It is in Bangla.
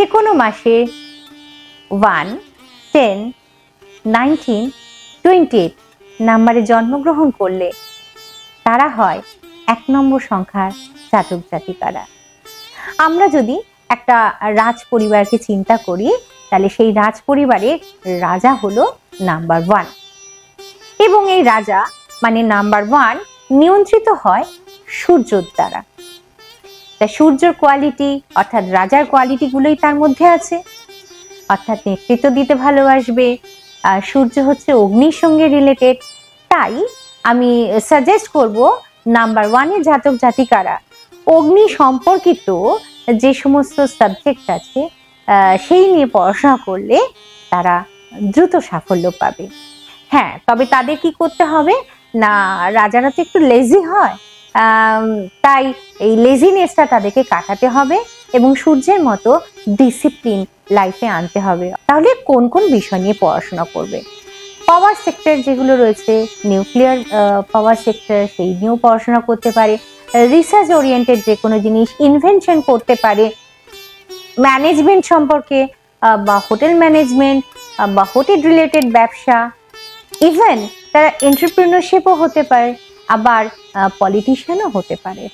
যে কোনো মাসে 1, 10, 19, 28 নাম্বারে জন্মগ্রহণ করলে তারা হয় 1 নম্বর সংখ্যার জাতক জাতিকারা। আমরা যদি একটা রাজ পরিবারকে চিন্তা করি, তাহলে সেই রাজ পরিবারের রাজা হলো নাম্বার 1 এবং এই রাজা মানে নাম্বার 1 নিয়ন্ত্রিত হয় সূর্যর দ্বারা। তা সূর্যর কোয়ালিটি অর্থাৎ রাজার কোয়ালিটি গুলোই তার মধ্যে আছে, অর্থাৎ নেতৃত্ব দিতে ভালোবাসবে। সূর্য হচ্ছে অগ্নির সঙ্গে রিলেটেড, তাই আমি সাজেস্ট করব নাম্বার 1 এর জাতক জাতিকারা অগ্নি সম্পর্কিত যে সমস্ত সাবজেক্ট আছে সেই নিয়ে পড়াশোনা করলে তারা দ্রুত সাফল্য পাবে। হ্যাঁ, তবে তাদের কি করতে হবে না, রাজারা তো একটু লেজি হয়, তাই এই লেজিনেসটা তাদেরকে কাটাতে হবে এবং সূর্যের মতো ডিসিপ্লিন লাইফে আনতে হবে। তাহলে কোন কোন বিষয় নিয়ে পড়াশোনা করবে? পাওয়ার সেক্টর যেগুলো রয়েছে, নিউক্লিয়ার পাওয়ার সেক্টর, সেই নিয়েও পড়াশোনা করতে পারে। রিসার্চ ওরিয়েন্টেড যে কোনো জিনিস ইনভেনশন করতে পারে। ম্যানেজমেন্ট সম্পর্কে বা হোটেল ম্যানেজমেন্ট বা হোটেল রিলেটেড ব্যবসা, ইভেন তারা এন্টারপ্রেনারশিপও হতে পারে, আবার পলিটিশিয়ানও হতে পারে।